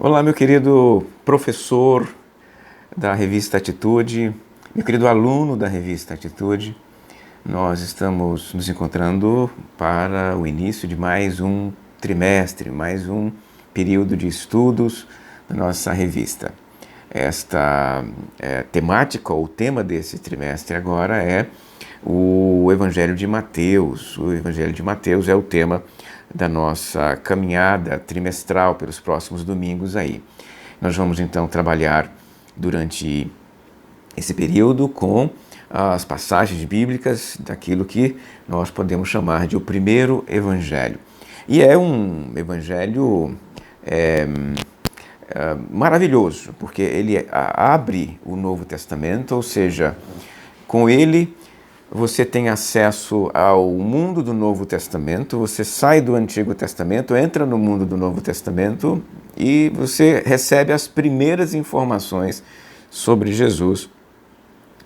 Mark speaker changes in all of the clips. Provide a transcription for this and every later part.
Speaker 1: Olá, meu querido professor da revista Atitude, meu querido aluno da revista Atitude. Nós estamos nos encontrando para o início de mais um trimestre, mais um período de estudos da nossa revista. Esta temática, ou tema desse trimestre agora é o Evangelho de Mateus. O Evangelho de Mateus é o tema da nossa caminhada trimestral pelos próximos domingos aí. Nós vamos então trabalhar durante esse período com as passagens bíblicas daquilo que nós podemos chamar de o primeiro evangelho. E é um evangelho maravilhoso, porque ele abre o Novo Testamento, ou seja, com ele você tem acesso ao mundo do Novo Testamento, você sai do Antigo Testamento, entra no mundo do Novo Testamento e você recebe as primeiras informações sobre Jesus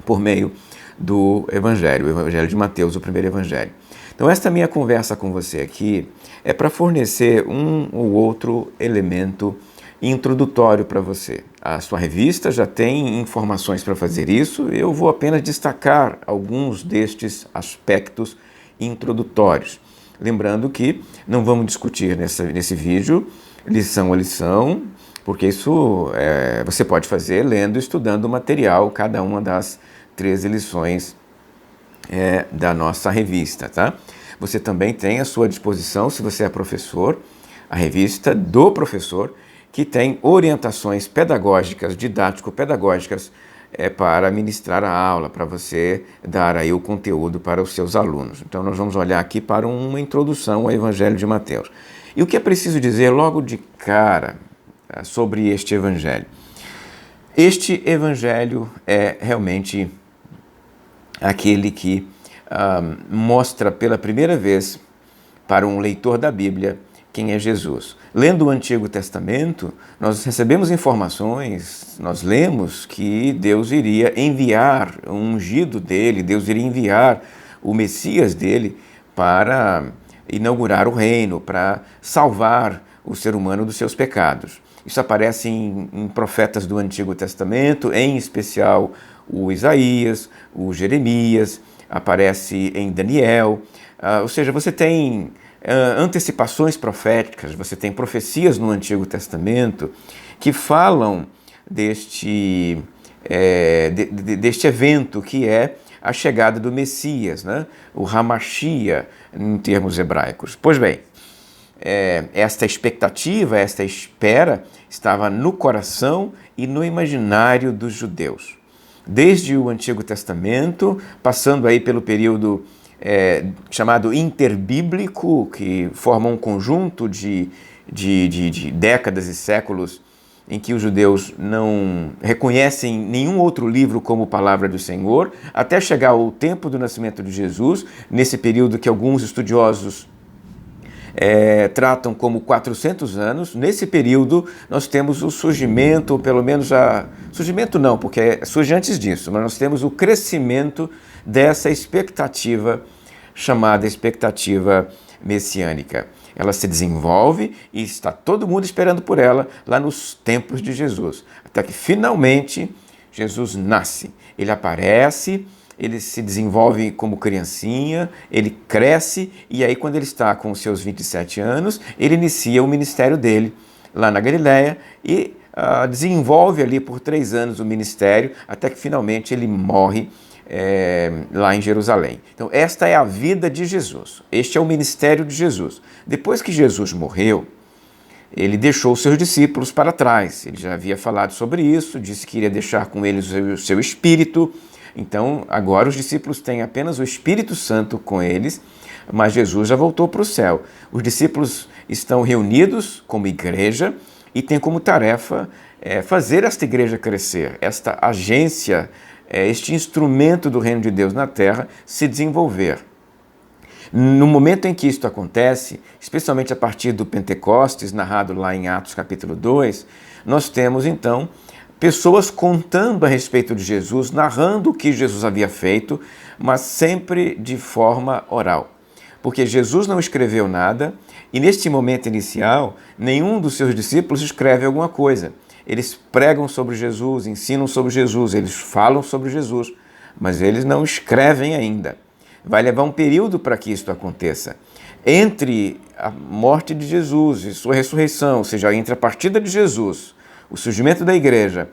Speaker 1: por meio do Evangelho, o Evangelho de Mateus, o primeiro Evangelho. Então, esta minha conversa com você aqui é para fornecer um ou outro elemento introdutório para você. A sua revista já tem informações para fazer isso, eu vou apenas destacar alguns destes aspectos introdutórios. Lembrando que não vamos discutir nesse vídeo lição a lição, porque isso você pode fazer lendo e estudando o material, cada uma das 13 lições da nossa revista, tá? Você também tem à sua disposição, se você é professor, a revista do professor, que tem orientações pedagógicas, didático-pedagógicas para ministrar a aula, para você dar aí o conteúdo para os seus alunos. Então nós vamos olhar aqui para uma introdução ao Evangelho de Mateus. E o que é preciso dizer logo de cara sobre este Evangelho? Este Evangelho é realmente aquele que mostra pela primeira vez para um leitor da Bíblia quem é Jesus. Lendo o Antigo Testamento, nós recebemos informações, nós lemos que Deus iria enviar o ungido dele, Deus iria enviar o Messias dele para inaugurar o reino, para salvar o ser humano dos seus pecados. Isso aparece em profetas do Antigo Testamento, em especial o Isaías, o Jeremias, aparece em Daniel. Ou seja, você tem antecipações proféticas, você tem profecias no Antigo Testamento que falam deste evento que é a chegada do Messias, né? O Hamashia, em termos hebraicos. Pois bem, esta expectativa, esta espera estava no coração e no imaginário dos judeus. Desde o Antigo Testamento, passando aí pelo período chamado interbíblico, que forma um conjunto de décadas e séculos em que os judeus não reconhecem nenhum outro livro como palavra do Senhor, até chegar ao tempo do nascimento de Jesus, nesse período que alguns estudiosos tratam como 400 anos. Nesse período nós temos o surgimento, ou pelo menos surgimento não, porque surge antes disso, mas nós temos o crescimento dessa expectativa chamada expectativa messiânica. Ela se desenvolve e está todo mundo esperando por ela lá nos tempos de Jesus, até que finalmente Jesus nasce. Ele aparece, ele se desenvolve como criancinha, ele cresce e aí quando ele está com os seus 27 anos, ele inicia o ministério dele lá na Galileia e desenvolve ali por 3 anos o ministério, até que finalmente ele morre lá em Jerusalém. Então esta é a vida de Jesus, este é o ministério de Jesus. Depois que Jesus morreu, ele deixou os seus discípulos para trás, ele já havia falado sobre isso, disse que iria deixar com eles o seu espírito. Então agora os discípulos têm apenas o Espírito Santo com eles, mas Jesus já voltou para o céu. Os discípulos estão reunidos como igreja e têm como tarefa fazer esta igreja crescer, esta agência, este instrumento do reino de Deus na terra se desenvolver. No momento em que isto acontece, especialmente a partir do Pentecostes, narrado lá em Atos capítulo 2, nós temos então pessoas contando a respeito de Jesus, narrando o que Jesus havia feito, mas sempre de forma oral. porque Jesus não escreveu nada e neste momento inicial, nenhum dos seus discípulos escreve alguma coisa. Eles pregam sobre Jesus, ensinam sobre Jesus, eles falam sobre Jesus, mas eles não escrevem ainda. Vai levar um período para que isso aconteça. Entre a morte de Jesus e sua ressurreição, ou seja, entre a partida de Jesus, o surgimento da igreja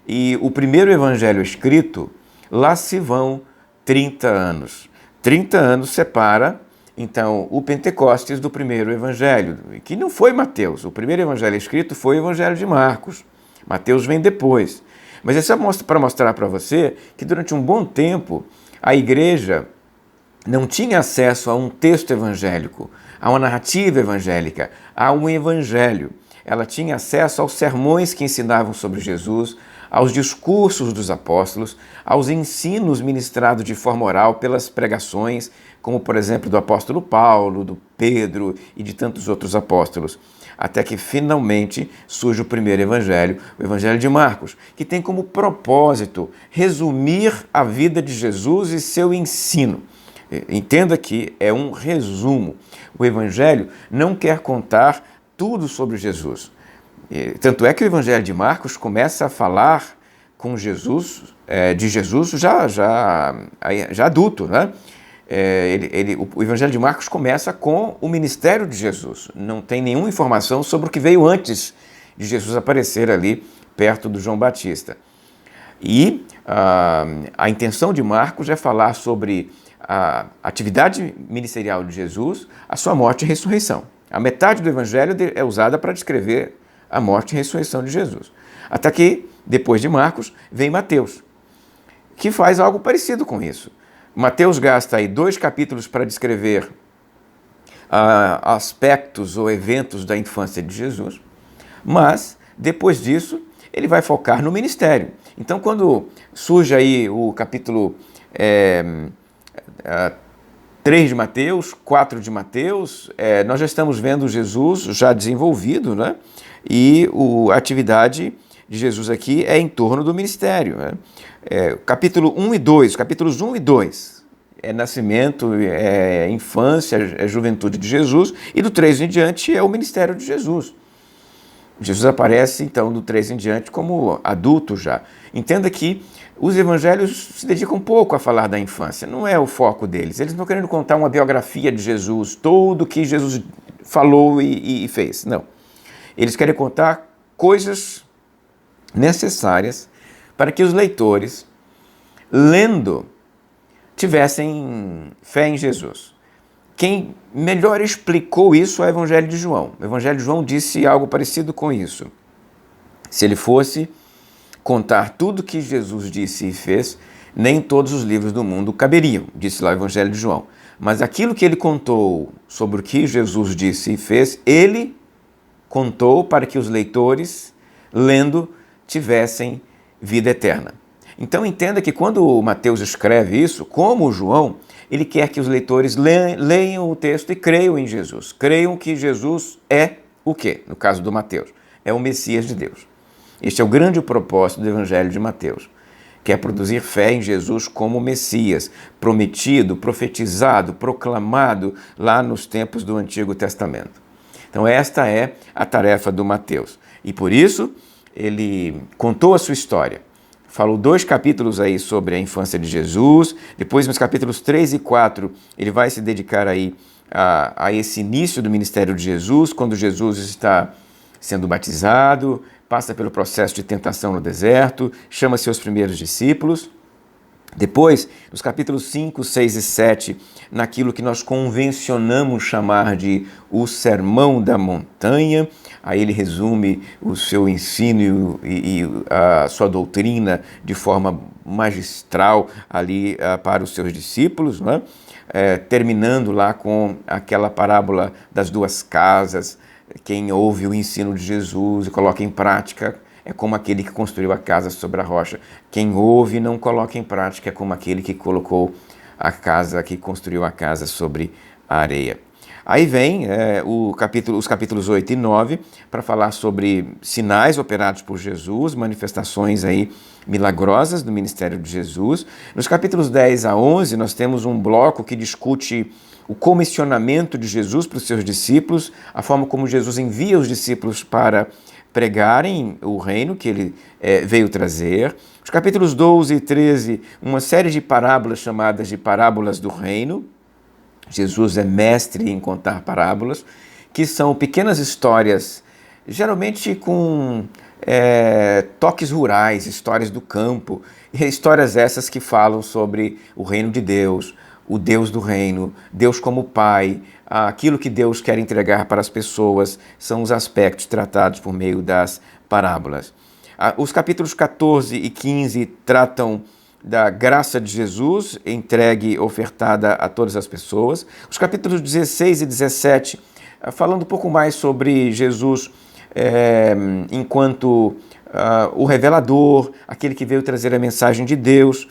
Speaker 1: e o primeiro evangelho escrito, lá se vão 30 anos. 30 anos separa, então, o Pentecostes do primeiro evangelho, que não foi Mateus. O primeiro evangelho escrito foi o evangelho de Marcos. Mateus vem depois. Mas é só para mostrar para você que durante um bom tempo a igreja não tinha acesso a um texto evangélico, a uma narrativa evangélica, a um evangelho. Ela tinha acesso aos sermões que ensinavam sobre Jesus, aos discursos dos apóstolos, aos ensinos ministrados de forma oral pelas pregações, como por exemplo do apóstolo Paulo, do Pedro e de tantos outros apóstolos. Até que finalmente surge o primeiro evangelho, o evangelho de Marcos, que tem como propósito resumir a vida de Jesus e seu ensino. Entenda que é um resumo. O evangelho não quer contar tudo sobre Jesus. Tanto é que o evangelho de Marcos começa a falar com Jesus, de Jesus já adulto, né? O evangelho de Marcos começa com o ministério de Jesus. Não tem nenhuma informação sobre o que veio antes de Jesus aparecer ali perto do João Batista. E a intenção de Marcos é falar sobre a atividade ministerial de Jesus, a sua morte e ressurreição. A metade do evangelho é usada para descrever a morte e ressurreição de Jesus. Até que, depois de Marcos, vem Mateus, que faz algo parecido com isso. Mateus gasta aí 2 capítulos para descrever aspectos ou eventos da infância de Jesus, mas, depois disso, ele vai focar no ministério. Então, quando surge aí o capítulo 3 de Mateus, 4 de Mateus, nós já estamos vendo Jesus já desenvolvido, né? E a atividade de Jesus aqui é em torno do ministério. Né? Capítulo 1 e 2, capítulos 1 e 2, é nascimento, é infância, é juventude de Jesus, e do 3 em diante é o ministério de Jesus. Jesus aparece, então, do 3 em diante como adulto já. Entenda que os evangelhos se dedicam pouco a falar da infância, não é o foco deles. Eles não estão querendo contar uma biografia de Jesus, tudo o que Jesus falou e fez, não. Eles querem contar coisas necessárias para que os leitores, lendo, tivessem fé em Jesus. Quem melhor explicou isso é o Evangelho de João. O Evangelho de João disse algo parecido com isso. Se ele fosse contar tudo que Jesus disse e fez, nem todos os livros do mundo caberiam, disse lá o Evangelho de João. Mas aquilo que ele contou sobre o que Jesus disse e fez, ele contou para que os leitores, lendo, tivessem vida eterna. Então entenda que quando Mateus escreve isso, como João, ele quer que os leitores leiam o texto e creiam em Jesus. Creiam que Jesus é o quê? No caso do Mateus, é o Messias de Deus. Este é o grande propósito do Evangelho de Mateus, que é produzir fé em Jesus como Messias, prometido, profetizado, proclamado lá nos tempos do Antigo Testamento. Então esta é a tarefa do Mateus. E por isso ele contou a sua história. Falou 2 capítulos aí sobre a infância de Jesus, depois nos capítulos 3 e 4 ele vai se dedicar aí a esse início do ministério de Jesus, quando Jesus está sendo batizado, passa pelo processo de tentação no deserto, chama seus primeiros discípulos. Depois, nos capítulos 5, 6 e 7, naquilo que nós convencionamos chamar de o Sermão da Montanha, aí ele resume o seu ensino e a sua doutrina de forma magistral ali para os seus discípulos, né? Terminando lá com aquela parábola das 2 casas. Quem ouve o ensino de Jesus e coloca em prática é como aquele que construiu a casa sobre a rocha. Quem ouve e não coloca em prática é como aquele que colocou a casa, que construiu a casa sobre a areia. Aí vem os capítulos 8 e 9 para falar sobre sinais operados por Jesus, manifestações aí milagrosas do ministério de Jesus. Nos capítulos 10 a 11 nós temos um bloco que discute o comissionamento de Jesus para os seus discípulos, a forma como Jesus envia os discípulos para pregarem o reino que ele veio trazer. Os capítulos 12 e 13, uma série de parábolas chamadas de parábolas do reino. Jesus é mestre em contar parábolas, que são pequenas histórias, geralmente com toques rurais, histórias do campo, histórias essas que falam sobre o reino de Deus, o Deus do reino, Deus como Pai, aquilo que Deus quer entregar para as pessoas, são os aspectos tratados por meio das parábolas. Os capítulos 14 e 15 tratam da graça de Jesus, entregue, ofertada a todas as pessoas. Os capítulos 16 e 17, falando um pouco mais sobre Jesus enquanto o revelador, aquele que veio trazer a mensagem de Deus.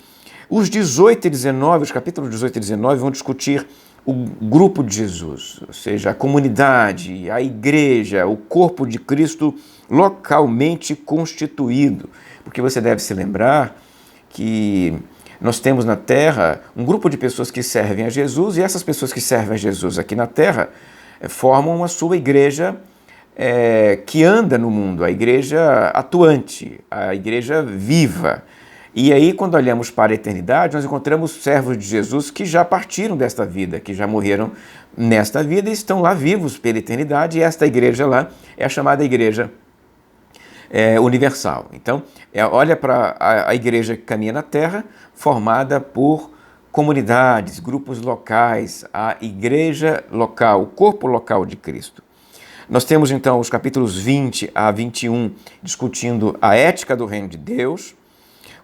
Speaker 1: Os 18 e 19, os capítulos 18 e 19 vão discutir o grupo de Jesus, ou seja, a comunidade, a igreja, o corpo de Cristo localmente constituído. Porque você deve se lembrar que nós temos na Terra um grupo de pessoas que servem a Jesus, e essas pessoas que servem a Jesus aqui na Terra formam a sua igreja que anda no mundo, a igreja atuante, a igreja viva. E aí, quando olhamos para a eternidade, nós encontramos servos de Jesus que já partiram desta vida, que já morreram nesta vida e estão lá vivos pela eternidade, e esta igreja lá é a chamada igreja universal. Então, olha para a igreja que caminha na Terra, formada por comunidades, grupos locais, a igreja local, o corpo local de Cristo. Nós temos então os capítulos 20 a 21 discutindo a ética do reino de Deus,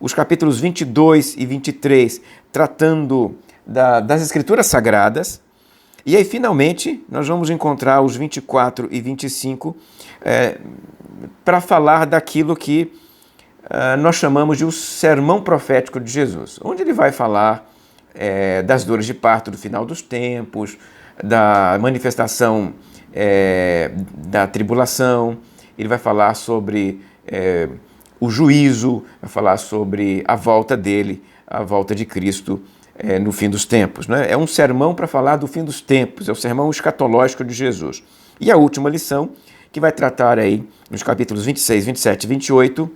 Speaker 1: os capítulos 22 e 23 tratando das escrituras sagradas, e aí finalmente nós vamos encontrar os 24 e 25 para falar daquilo que nós chamamos de o sermão profético de Jesus, onde ele vai falar das dores de parto do final dos tempos, da manifestação da tribulação, ele vai falar sobre o juízo, vai falar sobre a volta dele, a volta de Cristo no fim dos tempos. Né? É um sermão para falar do fim dos tempos, é o sermão escatológico de Jesus. E a última lição, que vai tratar aí nos capítulos 26, 27 e 28,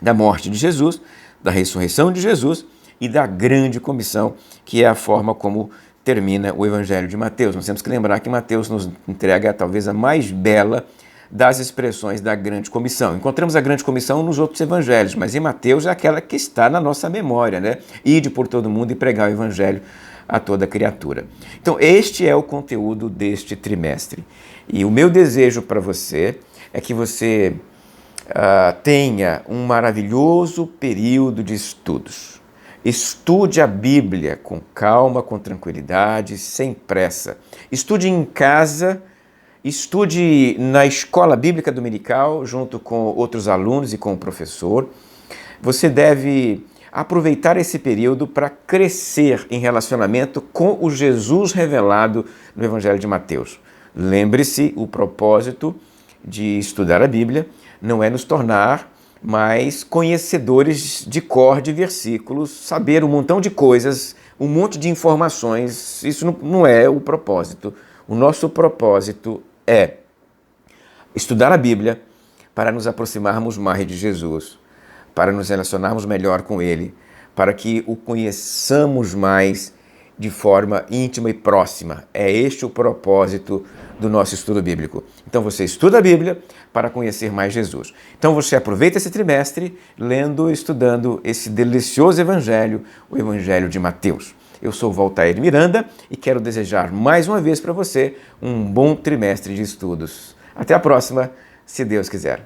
Speaker 1: da morte de Jesus, da ressurreição de Jesus e da grande comissão, que é a forma como termina o Evangelho de Mateus. Nós temos que lembrar que Mateus nos entrega talvez a mais bela das expressões da grande comissão. Encontramos a grande comissão nos outros evangelhos, mas em Mateus é aquela que está na nossa memória, né? Ide por todo mundo e pregar o evangelho a toda criatura. Então, este é o conteúdo deste trimestre. E o meu desejo para você é que você tenha um maravilhoso período de estudos. Estude a Bíblia com calma, com tranquilidade, sem pressa. Estude em casa, estude na escola bíblica dominical, junto com outros alunos e com o professor. Você deve aproveitar esse período para crescer em relacionamento com o Jesus revelado no Evangelho de Mateus. Lembre-se, o propósito de estudar a Bíblia não é nos tornar mais conhecedores de cor de versículos, saber um montão de coisas, um monte de informações. Isso não é o propósito. O nosso propósito é estudar a Bíblia para nos aproximarmos mais de Jesus, para nos relacionarmos melhor com Ele, para que o conheçamos mais de forma íntima e próxima. É este o propósito do nosso estudo bíblico. Então você estuda a Bíblia para conhecer mais Jesus. Então você aproveita esse trimestre lendo e estudando esse delicioso Evangelho, o Evangelho de Mateus. Eu sou Valtair Miranda e quero desejar mais uma vez para você um bom trimestre de estudos. Até a próxima, se Deus quiser.